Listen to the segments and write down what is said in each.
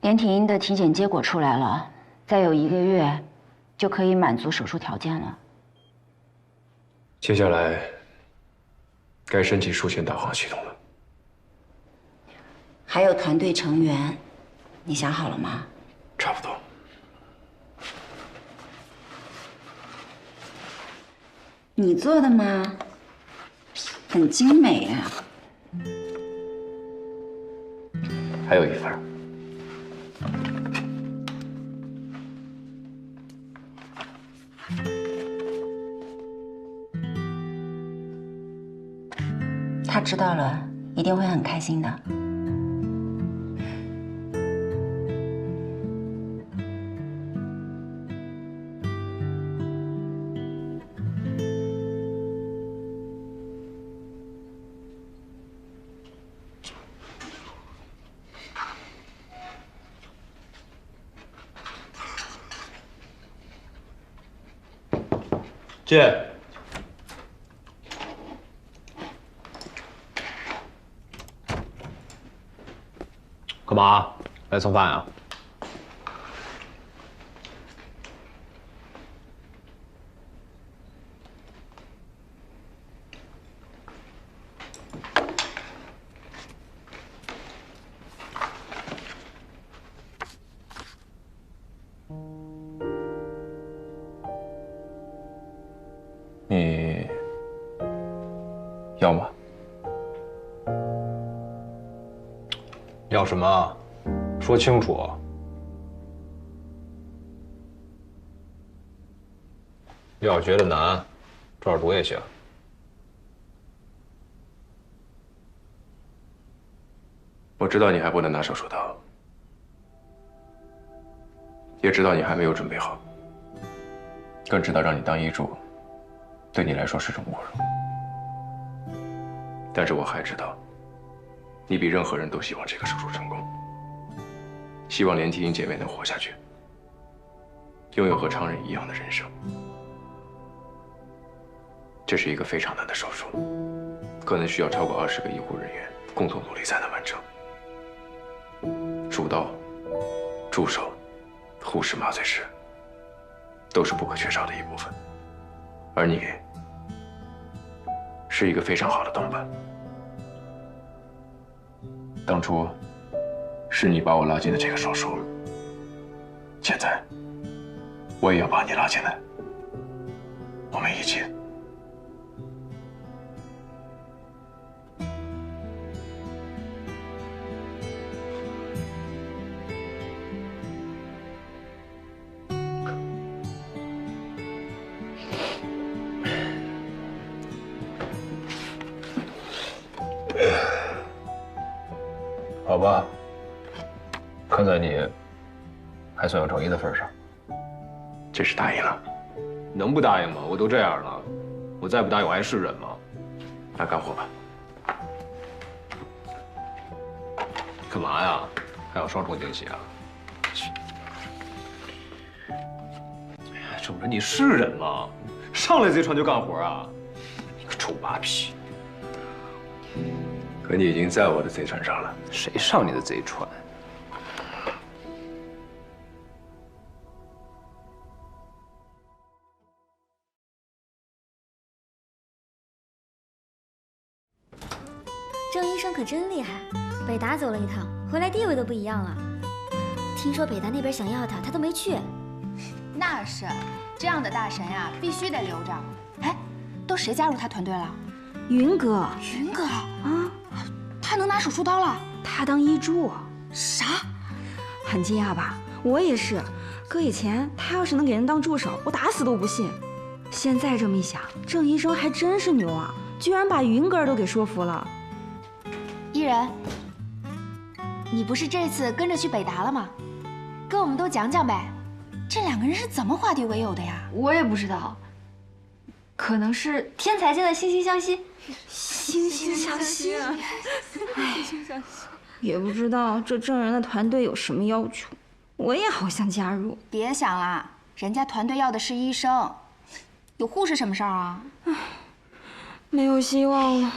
连体婴的体检结果出来了，再有1个月就可以满足手术条件了。接下来该申请术前导航系统了。还有团队成员，你想好了吗？差不多。你做的吗？很精美呀。还有一份。他知道了，一定会很开心的。进。干嘛？来蹭饭啊？你要吗？要什么？说清楚。要觉得难，这儿读也行。我知道你还不能拿手术刀，也知道你还没有准备好，更知道让你当医助，对你来说是种侮辱。但是我还知道，你比任何人都希望这个手术成功，希望连体婴姐妹能活下去，拥有和常人一样的人生。这是一个非常难的手术，可能需要超过20个医护人员共同努力才能完成。主刀、助手、护士、麻醉师都是不可缺少的一部分，而你是一个非常好的同伴。当初是你把我拉进了这个手术，现在我也要把你拉进来，我们一起。好吧，看在你还算有诚意的份上，这是答应了。能不答应吗？我都这样了，我再不答应我还是人吗？那干活吧。干嘛呀？还有双重惊喜啊？哎呀，怎么着？你是人吗？上来贼船就干活啊？你个臭八皮！可你已经在我的贼船上了。谁上你的贼船？郑医生可真厉害，北大走了一趟，回来地位都不一样了。听说北大那边想要他，他都没去。那是，这样的大神呀，必须得留着。哎，都谁加入他团队了？云哥。云哥啊，他能拿手术刀了？他当医助。啥？很惊讶吧？我也是。搁以前他要是能给人当助手，我打死都不信。现在这么一想，郑医生还真是牛啊，居然把云哥都给说服了。伊人，你不是这次跟着去北大了吗？跟我们都讲讲呗，这2个人是怎么化敌为友的呀？我也不知道，可能是天才间的惺惺相惜。惺惺相惜啊！哎，也不知道这郑人的团队有什么要求，我也好想加入。别想了，人家团队要的是医生，有护士什么事儿啊？唉，没有希望了。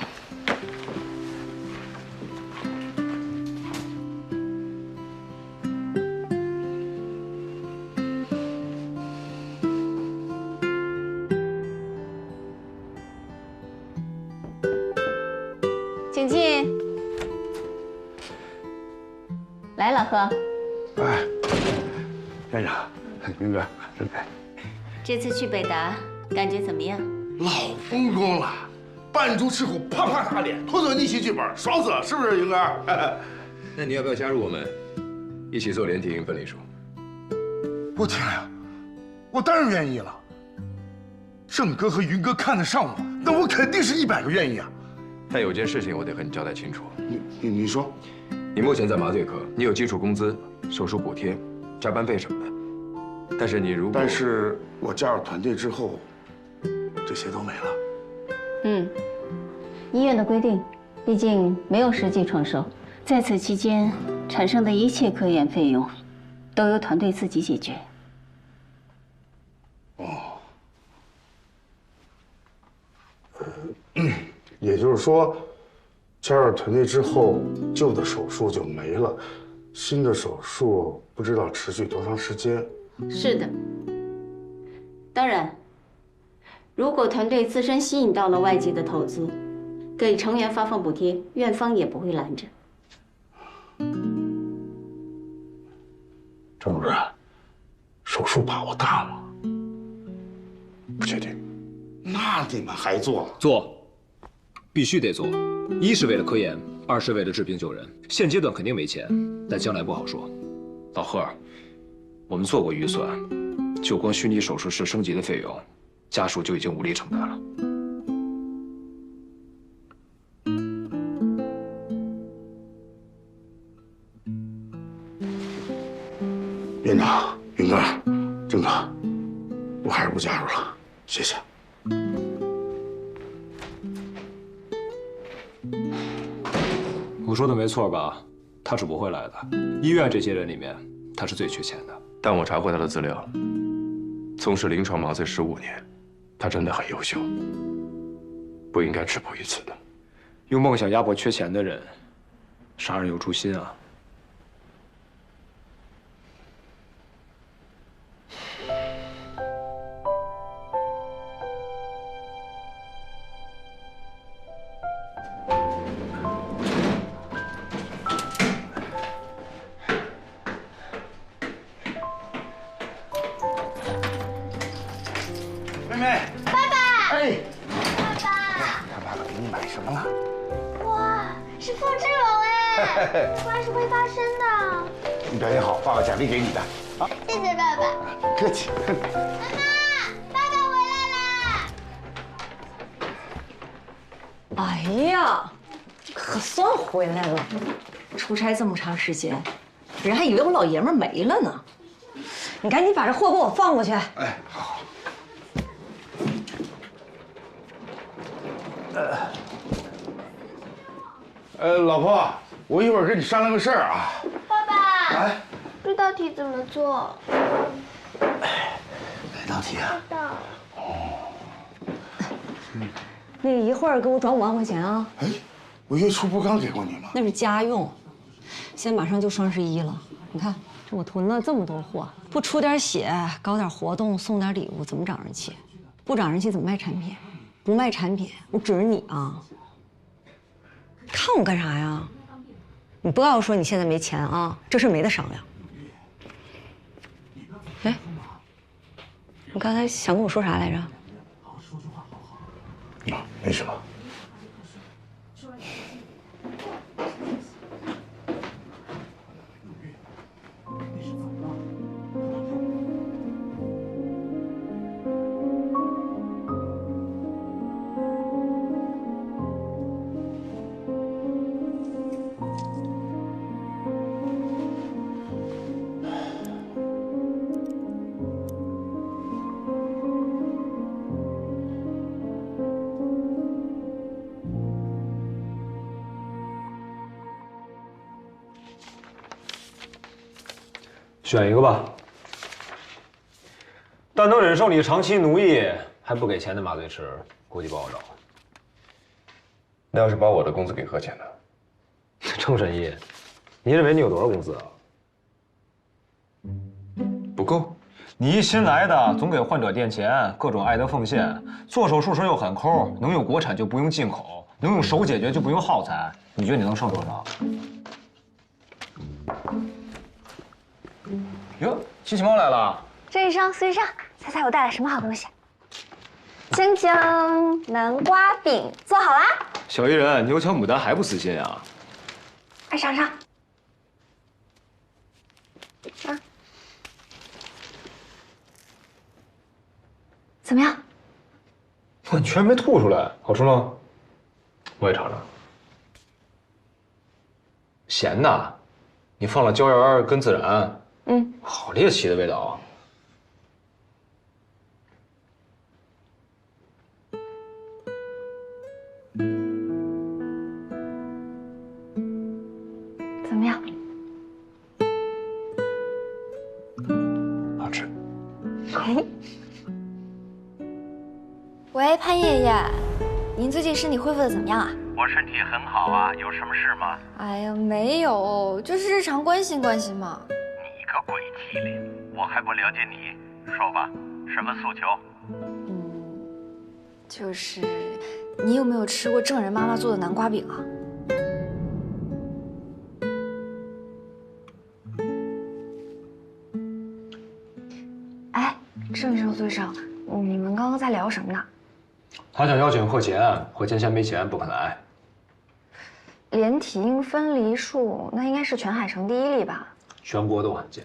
来，老贺。哎，院长，云哥，这次去北达，感觉怎么样？老风光了，扮猪吃虎，啪啪打脸，妥妥逆袭剧本，爽死了，是不是云哥？那你要不要加入我们，一起做连体婴分离术？我天呀，我当然愿意了。郑哥和云哥看得上我，那我肯定是100个愿意啊。但有件事情我得和你交代清楚。你说，你目前在麻醉科，你有基础工资、手术补贴、加班费什么的。但是我加入团队之后，这些都没了。医院的规定，毕竟没有实际创收，在此期间产生的一切科研费用，都由团队自己解决。也就是说，加入团队之后，旧的手术就没了，新的手术不知道持续多长时间。是的。当然，如果团队自身吸引到了外界的投资，给成员发放补贴，院方也不会拦着。郑主任，手术把握大吗？不确定。那你们还做？做，必须得做。一是为了科研，二是为了治病救人。现阶段肯定没钱，但将来不好说。老贺，我们做过预算，就光虚拟手术室升级的费用，家属就已经无力承担了。院长、云哥、郑哥，我还是不加入了，谢谢。我说的没错吧？他是不会来的。医院这些人里面，他是最缺钱的。但我查过他的资料，从事临床麻醉15年，他真的很优秀，不应该止步于此的。用梦想压迫缺钱的人，啥人有诛心啊？妹妹，爸爸，哎，看爸爸给你买什么了？哇，是复制龙哎，果然是会发声的。你表现好，爸爸奖励给你的。好，谢谢爸爸。客气。妈妈，爸爸回来啦！哎呀，可算回来了！出差这么长时间，人还以为我老爷们没了呢。你赶紧把这货给我放过去。哎，好。老婆，我一会儿跟你商量个事儿啊。爸爸，哎，这道题怎么做？哪道题啊？不知道。那个一会儿给我转5万块钱啊！哎，我月初不刚给过你吗？那是家用。现在马上就双11了，你看这我囤了这么多货，不出点血，搞点活动，送点礼物，怎么涨人气？不涨人气怎么卖产品？不卖产品，我指着你啊！看我干啥呀？你不要说你现在没钱啊，这事没得商量。哎，你刚才想跟我说啥来着？啊，没什么。选一个吧。但能忍受你长期奴役还不给钱的麻醉师，估计不好找。那要是把我的工资给和钱呢？郑神医，你认为你有多少工资啊？不够。你一新来的，总给患者垫钱，各种爱的奉献，做手术时又很抠，能用国产就不用进口，能用手解决就不用耗材，你觉得你能剩多少？哟，机器猫来了。孙医生，孙医生，猜猜我带了什么好东西？锵锵，南瓜饼做好啦！小艺人，牛角牡丹还不死心啊？快尝尝。啊，怎么样？哇，你居然没吐出来，好吃吗？我也尝尝。咸呐，你放了椒盐跟孜然，好猎奇的味道啊！怎么样？好吃。喂，潘爷爷，您最近身体恢复的怎么样啊？我身体很好啊，有什么事吗？哎呀，没有，就是日常关心关心嘛。你个鬼机灵，我还不了解你，说吧，什么诉求？就是你有没有吃过郑人妈妈做的南瓜饼啊？哎，郑医生、孙医生，你们刚刚在聊什么呢？他想邀请贺乾，贺乾嫌没钱不肯来。连体婴分离术，那应该是全海城第一例吧？全国都罕见。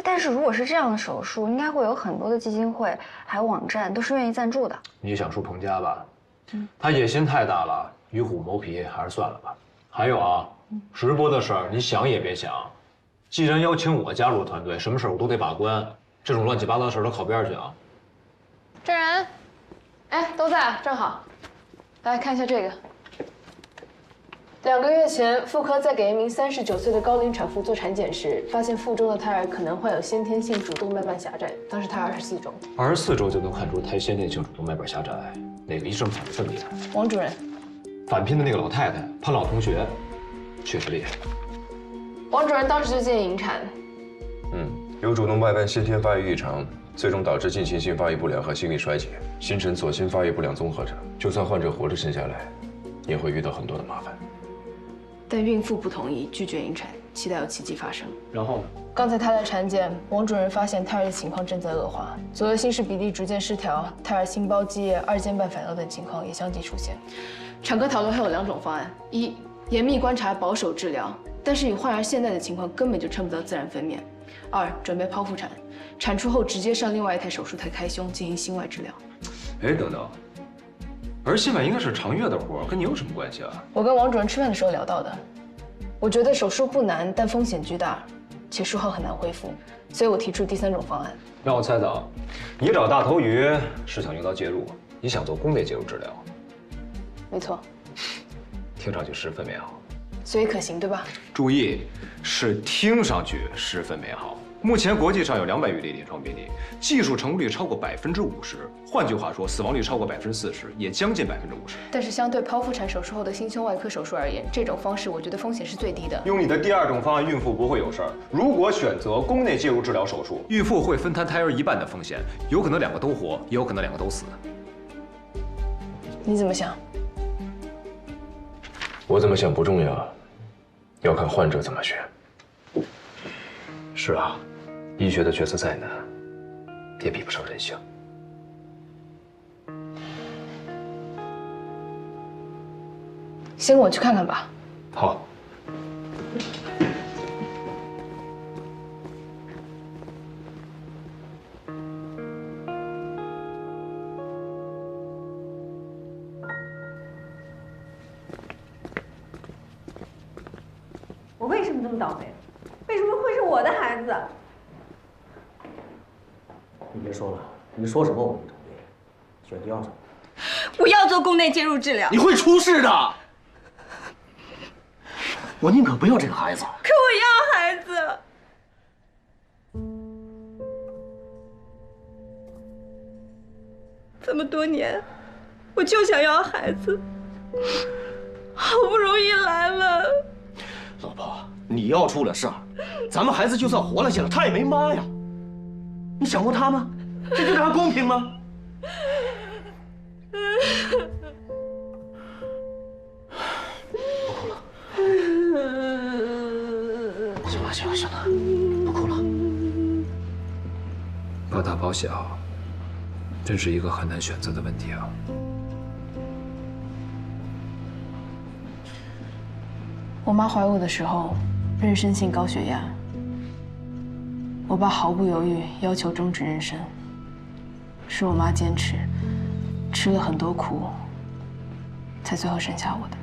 但是如果是这样的手术，应该会有很多的基金会还有网站都是愿意赞助的。你想说彭家吧？他野心太大了，与虎谋皮，还是算了吧。还有啊，直播的事儿你想也别想。既然邀请我加入团队，什么事儿我都得把关，这种乱七八糟的事儿都靠边去啊。郑然，哎，都在，正好，来看一下这个。2个月前，妇科在给一名39岁的高龄产妇做产检时，发现腹中的胎儿可能患有先天性主动脉瓣狭窄，当时胎24周。24周就能看出胎先天性主动脉瓣狭窄，哪个医生反应这么厉害？王主任，返聘的那个老太太，潘老同学，确实厉害。王主任当时就建议引产。有主动脉瓣先天发育异常，最终导致进行性发育不良和心力衰竭，形成左心发育不良综合征。就算患者活着生下来，也会遇到很多的麻烦。但孕妇不同意，拒绝引产，期待有奇迹发生。然后呢？刚才他的产检，王主任发现胎儿的情况正在恶化，左右心室比例逐渐失调，胎儿心包积液、二尖瓣反流等情况也相继出现。产科讨论还有2种方案：一，严密观察，保守治疗，但是以患儿现在的情况，根本就撑不到自然分娩；二，准备剖腹产，产出后直接上另外一台手术台开胸进行心外治疗。哎，等等，儿心外应该是常月的活，跟你有什么关系啊？我跟王主任吃饭的时候聊到的，我觉得手术不难，但风险巨大，且术后很难恢复，所以我提出第3种方案。让我猜猜啊，你找大头鱼是想用刀介入，你想做宫内介入治疗？没错，听上去十分美好，所以可行，对吧？注意，是听上去十分美好。目前国际上有200余例临床病例，技术成功率超过50%，换句话说，死亡率超过40%，也将近50%。但是相对剖腹产手术后的心胸外科手术而言，这种方式我觉得风险是最低的。用你的第2种方案，孕妇不会有事儿。如果选择宫内介入治疗手术，孕妇会分摊胎儿一半的风险，有可能2个都活，也有可能2个都死。你怎么想？我怎么想不重要，要看患者怎么选。是啊，医学的决策再难，也比不上人性。先跟我去看看吧。好。我为什么这么倒霉？为什么会是我的孩子？你别说了，你说什么我们都同意。选第2种。不要做宫内介入治疗，你会出事的。我宁可不要这个孩子。可我要孩子。这么多年，我就想要孩子，好不容易来了。老婆，你要出了事儿，咱们孩子就算活了下来，他也没妈呀。你想过他吗？这对他公平吗？不哭了。行了，行了，行了，不哭了。保大保小，真是一个很难选择的问题啊。我妈怀我的时候，妊娠性高血压，我爸毫不犹豫要求终止妊娠，是我妈坚持，吃了很多苦，才最后生下我的。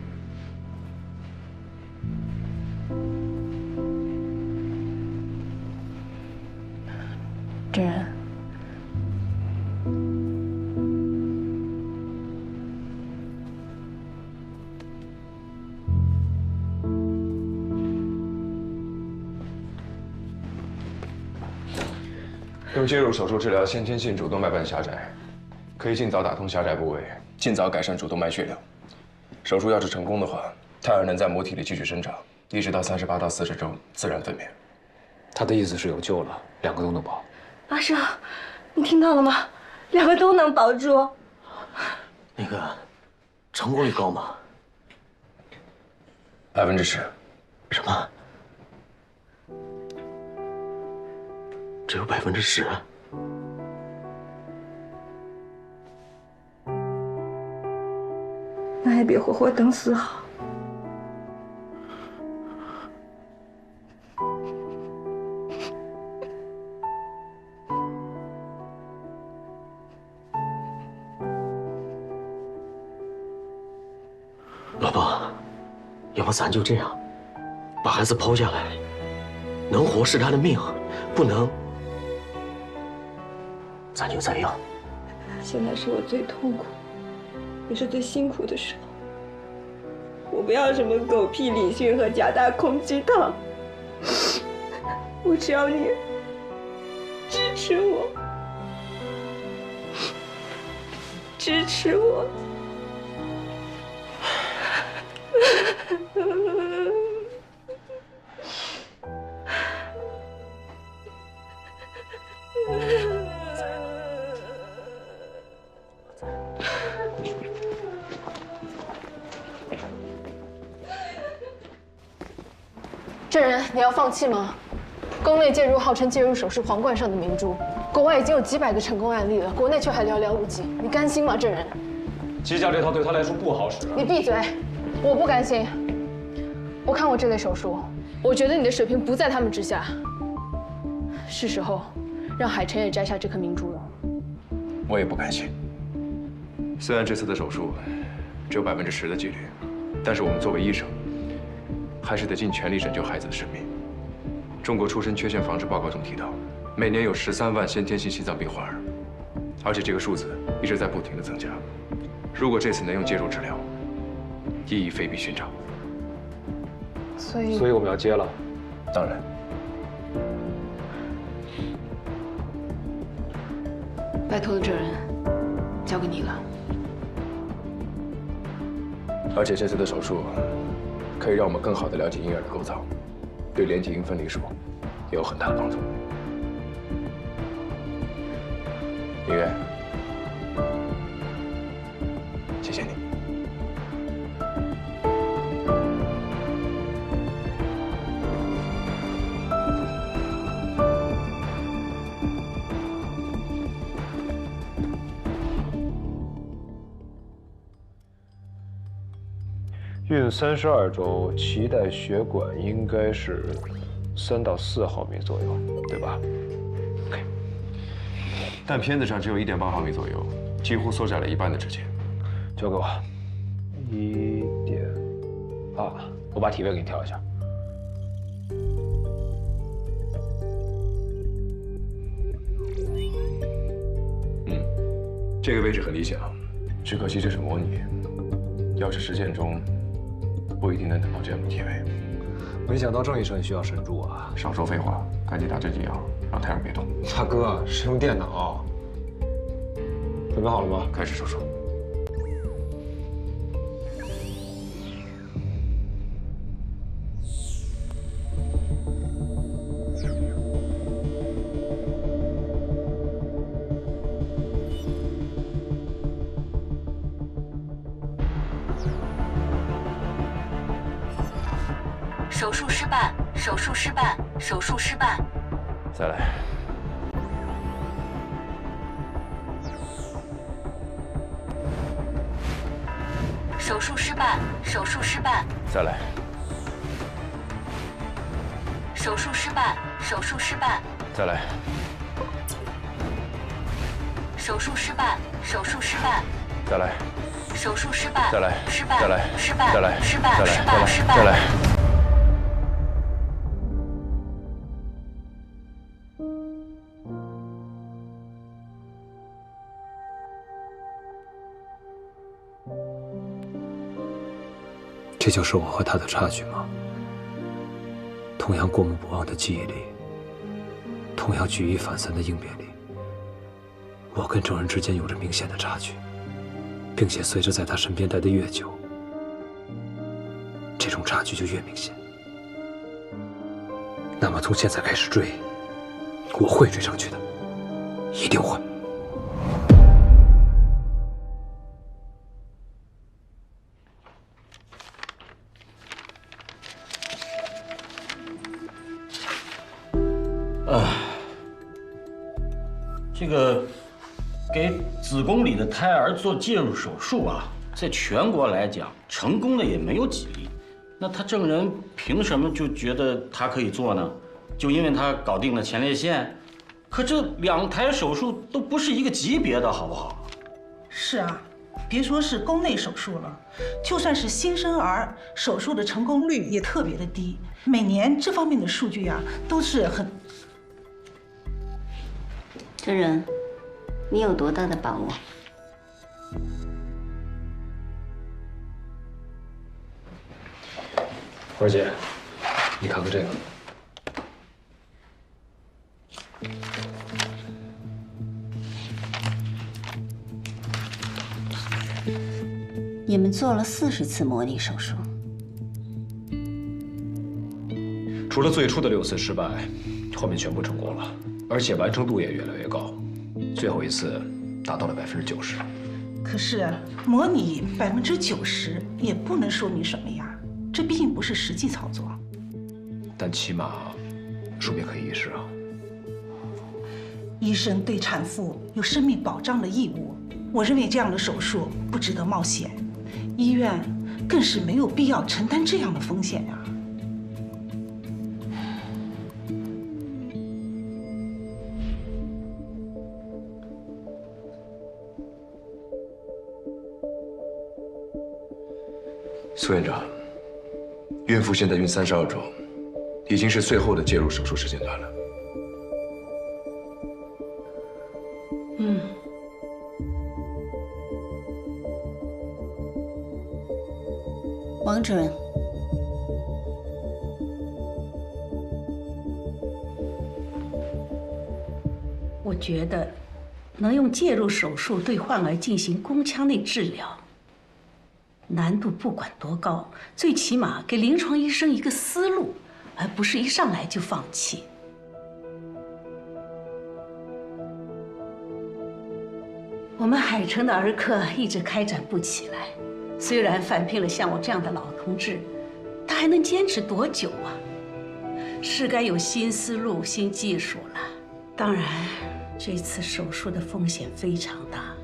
真人，用介入手术治疗先天性主动脉瓣狭窄，可以尽早打通狭窄部位，尽早改善主动脉血流。手术要是成功的话，胎儿能在母体里继续生长，一直到38到40周自然分娩。他的意思是有救了，2个都能保。阿生，你听到了吗？2个都能保住。那个，成功率高吗10%。什么？只有10%？那还比活活等死好。老婆，要不咱就这样，把孩子剖下来，能活是他的命，不能，咱就再要。现在是我最痛苦，也是最辛苦的时候。我不要什么狗屁理性和假大空鸡汤，我只要你支持我，支持我。证人，你要放弃吗？宫内介入号称介入手是皇冠上的明珠，国外已经有几百个成功案例了，国内却还寥寥无几，你甘心吗？证人，机架这套对他来说不好使。你闭嘴！我不甘心。我看过这类手术，我觉得你的水平不在他们之下。是时候让海晨也摘下这颗明珠了。我也不甘心。虽然这次的手术只有10%的几率，但是我们作为医生，还是得尽全力拯救孩子的生命。中国出生缺陷防治报告中提到，每年有13万先天性心脏病患儿，而且这个数字一直在不停的增加。如果这次能用介入治疗，意义非比寻常。所以我们要接了。当然。拜托了，证人，交给你了。而且这次的手术可以让我们更好地了解婴儿的构造，对连体婴分离术也有很大的帮助。明月，谢谢你。孕32周，脐带血管应该是3到4毫米左右，对吧？但片子上只有1.8毫米左右，几乎缩窄了一半的直径。交给我。1.8，我把体位给你调一下。这个位置很理想，只可惜这是模拟，要是实践中，不一定能等到这样的体位。没想到郑医生也需要神助啊！少说废话，赶紧打这剂药，让胎儿别动。大哥，是用电脑。准备好了吗？开始手术。手术失败，手术失败，手术失败。再来。手术失败，手术失败。再来。手术失败，手术失败。再来。手术失败，手术失败。再来。手术失败，再来。失败，再来。失败，再来。失败，再来。失败，失败。再来。这就是我和他的差距吗？同样过目不忘的记忆力，同样举一反三的应变力，我跟郑人之间有着明显的差距，并且随着在他身边待得越久，这种差距就越明显。那么从现在开始追，我会追上去的，一定会。这个给子宫里的胎儿做介入手术啊，在全国来讲，成功的也没有几例。那他郑人凭什么就觉得他可以做呢？就因为他搞定了前列腺？可这2台手术都不是一个级别的，好不好？是啊，别说是宫内手术了，就算是新生儿手术的成功率也特别的低。每年这方面的数据啊，都是很……郑人，你有多大的把握？花姐，你看看这个。你们做了40次模拟手术，除了最初的6次失败，后面全部成功了，而且完成度也越来越高，最后一次达到了90%。可是模拟90%也不能说明什么呀，这毕竟不是实际操作。但起码说明可以一试啊。医生对产妇有生命保障的义务，我认为这样的手术不值得冒险，医院更是没有必要承担这样的风险呀。苏院长，孕妇现在孕32周，已经是最后的介入手术时间段了。王主任，我觉得能用介入手术对患儿进行宫腔内治疗，难度不管多高，最起码给临床医生一个思路，而不是一上来就放弃。我们海城的儿科一直开展不起来，虽然返聘了像我这样的老同志，他还能坚持多久啊？是该有新思路、新技术了。当然，这次手术的风险非常大，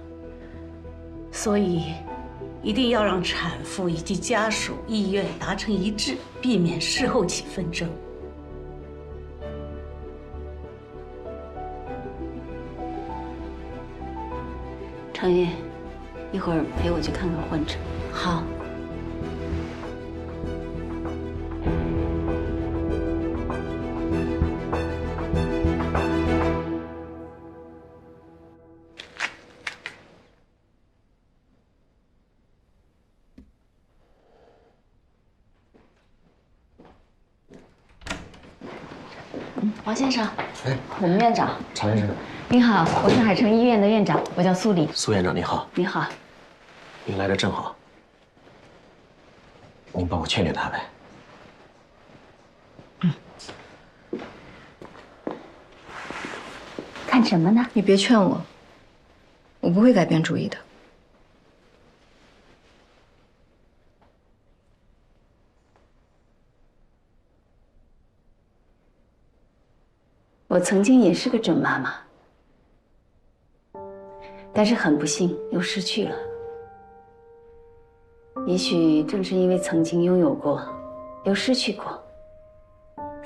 所以一定要让产妇以及家属、意愿达成一致，避免事后起纷争。程月，一会儿陪我去看看患者。好。王先生，哎，我们院长。常医生。您好，我是海城医院的院长，我叫苏黎。苏院长您好。你好。您来的正好，您帮我劝劝他呗。看什么呢？你别劝我，我不会改变主意的。我曾经也是个准妈妈，但是很不幸又失去了。也许正是因为曾经拥有过，又失去过，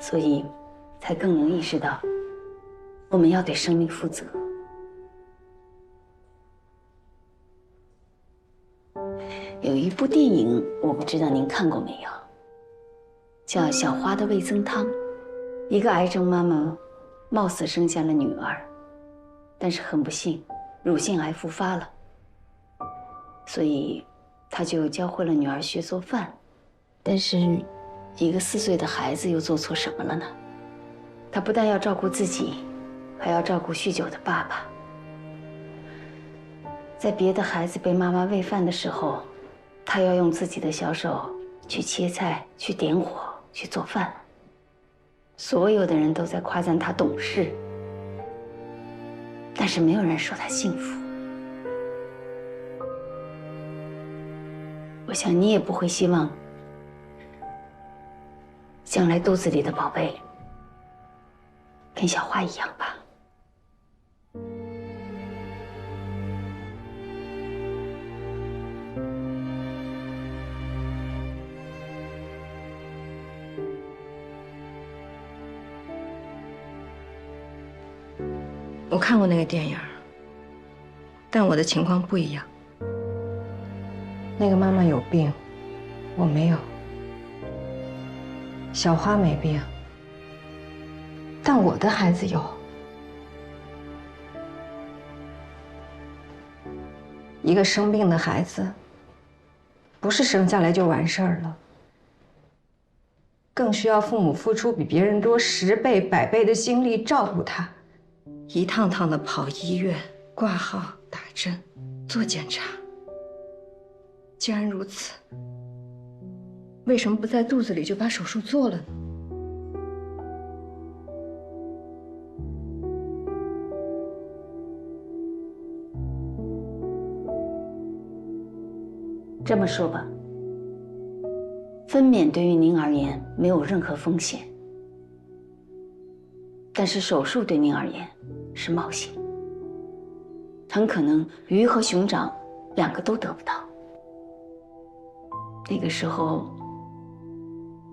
所以才更能意识到我们要对生命负责。有一部电影，我不知道您看过没有，叫《小花的味增汤》。一个癌症妈妈貌似生下了女儿，但是很不幸，乳腺癌复发了，所以她就教会了女儿学做饭。但是，一个4岁的孩子又做错什么了呢？她不但要照顾自己，还要照顾酗酒的爸爸。在别的孩子被妈妈喂饭的时候，她要用自己的小手去切菜、去点火、去做饭。所有的人都在夸赞她懂事，但是没有人说她幸福。我想你也不会希望将来肚子里的宝贝跟小花一样吧？我看过那个电影，但我的情况不一样。那个妈妈有病，我没有；小花没病，但我的孩子有。一个生病的孩子，不是生下来就完事儿了，更需要父母付出比别人多10倍、100倍的精力照顾他。一趟趟的跑医院、挂号、打针、做检查。既然如此，为什么不在肚子里就把手术做了呢？这么说吧，分娩对于您而言没有任何风险，但是手术对您而言是冒险，很可能鱼和熊掌2个都得不到。那个时候，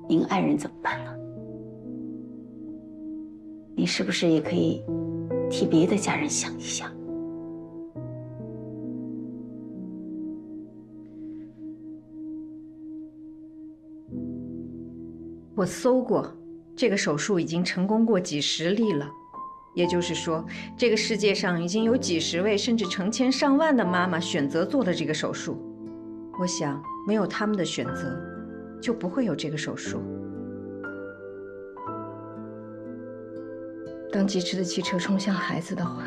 您爱人怎么办呢？你是不是也可以替别的家人想一想？我搜过，这个手术已经成功过几10例了，也就是说，这个世界上已经有几10位甚至成千上万的妈妈选择做了这个手术。我想，没有他们的选择，就不会有这个手术。当疾驰的汽车冲向孩子的话，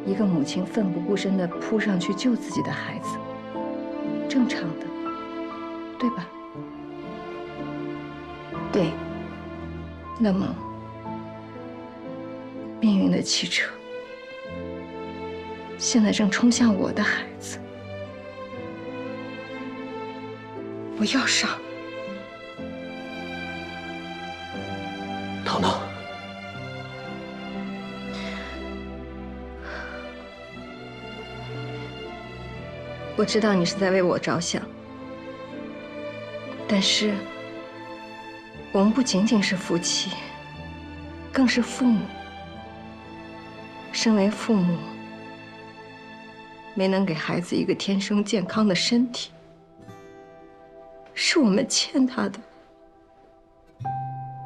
一个母亲奋不顾身地扑上去救自己的孩子，正常的，对吧？对。那么，命运的汽车现在正冲向我的孩子，我要上。糖糖，我知道你是在为我着想，但是我们不仅仅是夫妻，更是父母。身为父母，没能给孩子一个天生健康的身体，是我们欠他的，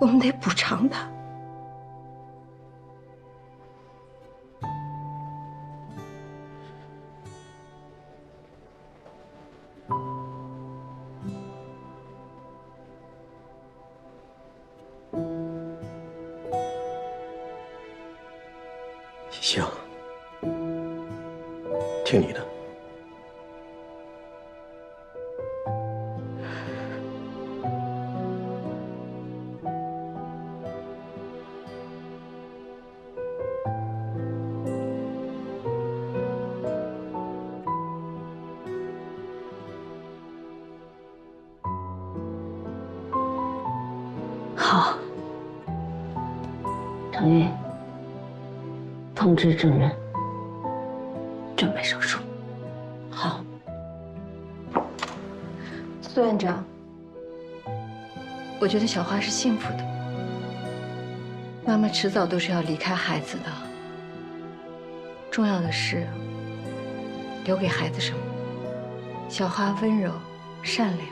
我们得补偿他。行，听你的。好，程玉，通知证人，准备手术。好。苏院长，我觉得小花是幸福的。妈妈迟早都是要离开孩子的。重要的是，留给孩子什么？小花温柔、善良、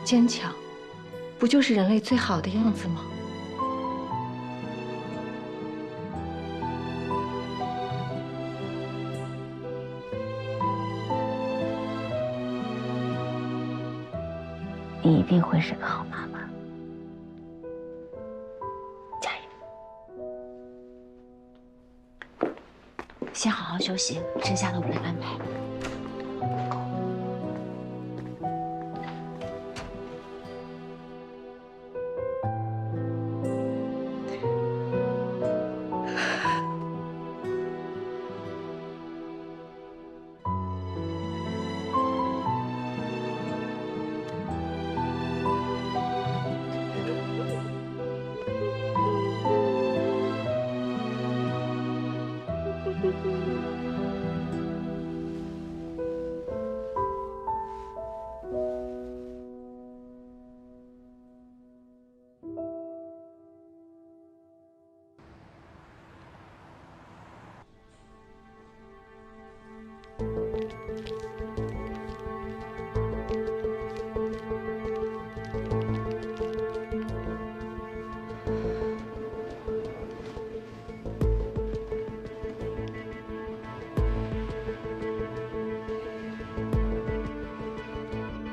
坚强，不就是人类最好的样子吗？你一定会是个好妈妈，加油！先好好休息，剩下的我来安排。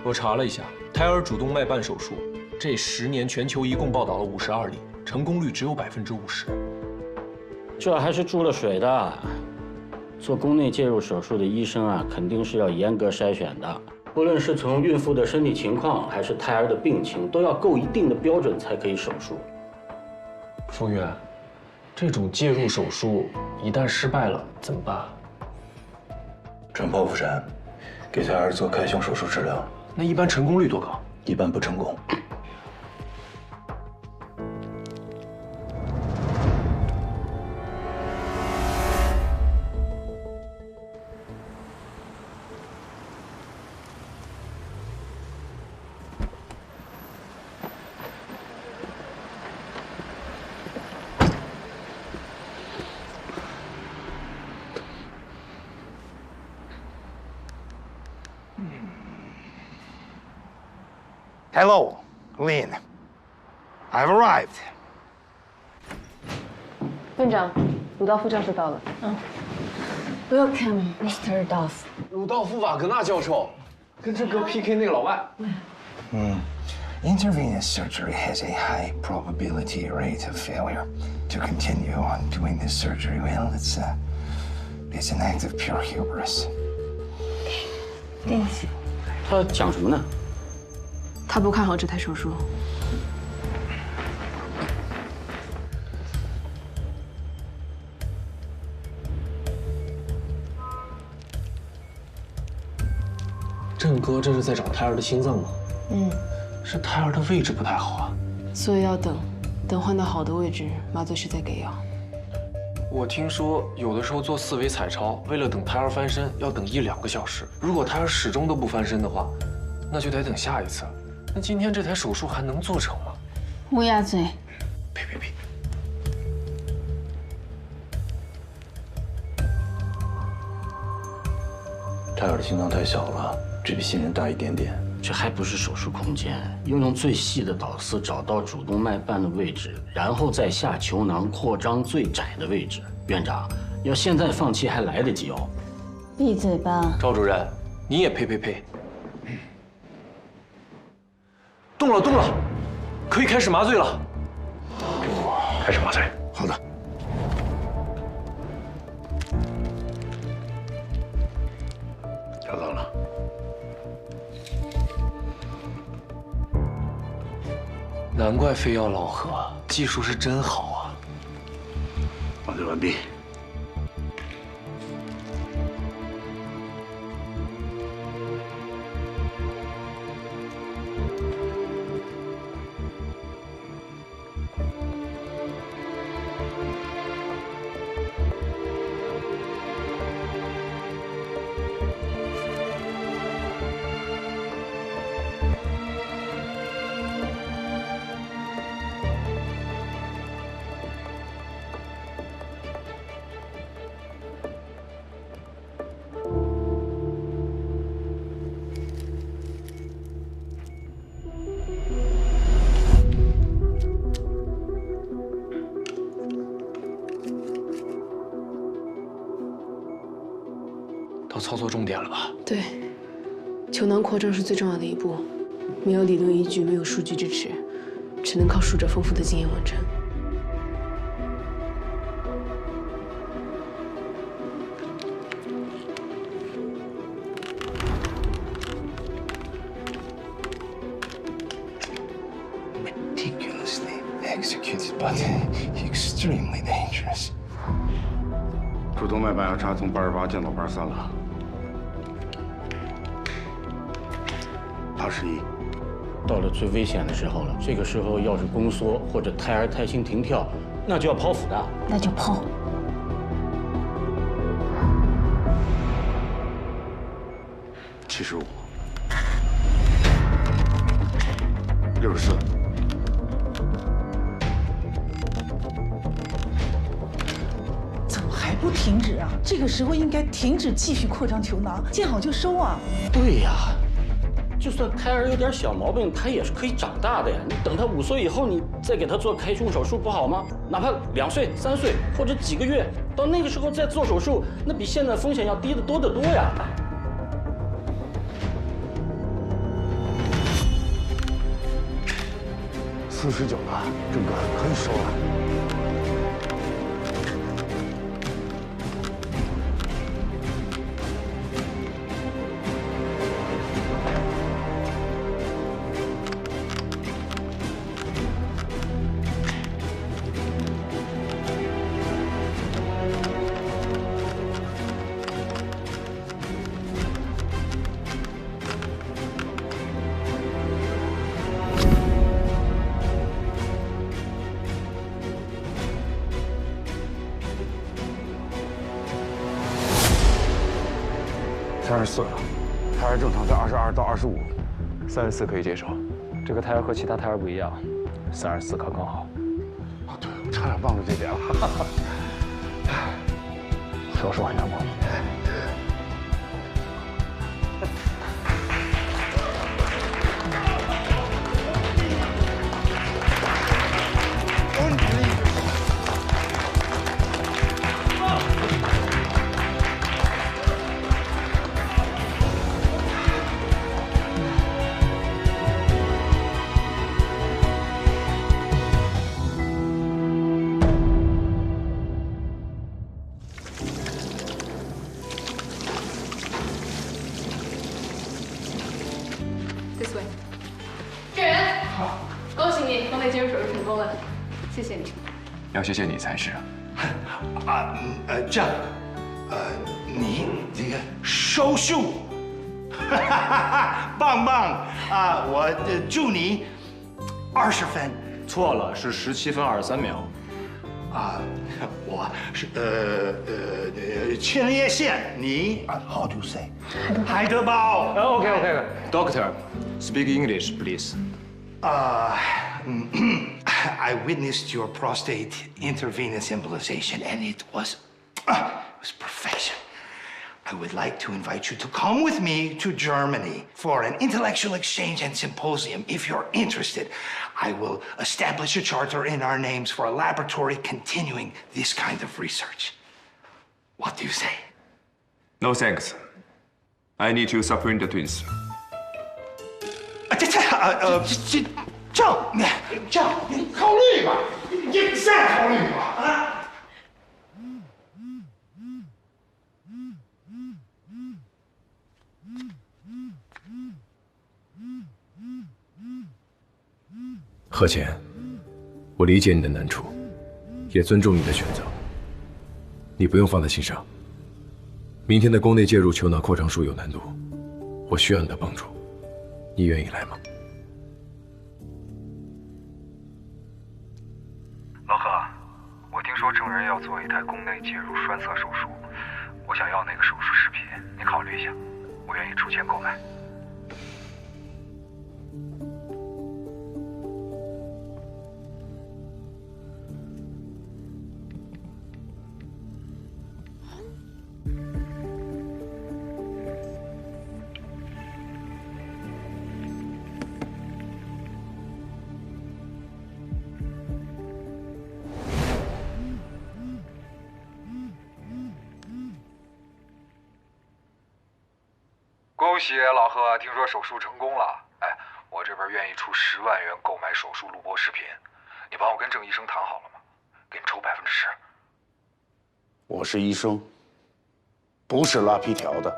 我查了一下，胎儿主动脉瓣手术，这10年全球一共报道了52例，成功率只有50%。这还是注了水的。做宫内介入手术的医生啊，肯定是要严格筛选的。不论是从孕妇的身体情况，还是胎儿的病情，都要够一定的标准才可以手术。冯源，这种介入手术一旦失败了怎么办？转剖腹产，给胎儿做开胸手术治疗。那一般成功率多高？一般不成功。Hello, Lin. I've arrived. 院长，鲁道夫教授到了。Welcome, Mr. Duff. 鲁道夫·瓦格纳教授，跟这哥 PK 那个老外。Intravenous surgery has a high probability rate of failure. To continue on doing this surgery, well, it's an act of pure hubris. 他讲什么呢？他不看好这台手术。郑哥这是在找胎儿的心脏吗？是胎儿的位置不太好啊。所以要等换到好的位置，麻醉师再给药。我听说有的时候做4维彩超，为了等胎儿翻身，要等1-2个小时。如果胎儿始终都不翻身的话，那就得等下一次。那今天这台手术还能做成吗？乌鸦嘴！呸！胎儿的心脏太小了，只比新人大一点点。这还不是手术空间，用最细的导丝找到主动脉瓣的位置，然后再下球囊扩张最窄的位置。院长，要现在放弃还来得及哦。闭嘴吧，赵主任，你也呸！动了，可以开始麻醉了。开始麻醉。好的。找到了。难怪非要老何，技术是真好啊。麻醉完毕。到操作重点了吧？对，球囊扩张是最重要的一步，没有理论依据，没有数据支持，只能靠术者丰富的经验完成。 Meticulously executed, but extremely dangerous. 主动脉瓣压差从88降到83了，81。到了最危险的时候了，这个时候要是宫缩或者胎儿胎心停跳，那就要剖腹的。那就剖。 75，64。怎么还不停止啊？这个时候应该停止继续扩张球囊，见好就收啊！对呀，就算胎儿有点小毛病，他也是可以长大的呀。你等他5岁以后，你再给他做开胸手术不好吗？哪怕2岁、3岁或者几个月，到那个时候再做手术，那比现在风险要低得多得多呀。 49了，郑哥，可以收了。34了，胎儿正常在22到25，34可以接受。这个胎儿和其他胎儿不一样，34刚刚好。啊，对，我差点忘了这点了。手术很阳光。This way。郑源，好，恭喜你，宫内介入手术成功了，谢谢你。要谢谢你才是。这样，你这个手术，棒棒啊！我祝你20分。错了，是17分23秒。啊，我是前列腺，你how to say？ 海德堡。OK。Doctor, speak English, please. I witnessed your prostate intravenous embolization, and it was perfection. I would like to invite you to come with me to Germany for an intellectual exchange and symposium. If you're interested, I will establish a charter in our names for a laboratory continuing this kind of research. What do you say? No thanks. I need to separate the twins. 这你考虑吧，你再考虑吧啊！何浅，我理解你的难处，也尊重你的选择。你不用放在心上。明天的宫内介入球囊扩张术有难度，我需要你的帮助，你愿意来吗？老何，我听说郑人要做一台宫内介入栓塞手术，我想要那个手术视频，你考虑一下，我愿意出钱购买。恭喜老贺，听说手术成功了。哎，我这边愿意出10万元购买手术录播视频，你帮我跟郑医生谈好了吗？给你抽10%。我是医生，不是拉皮条的。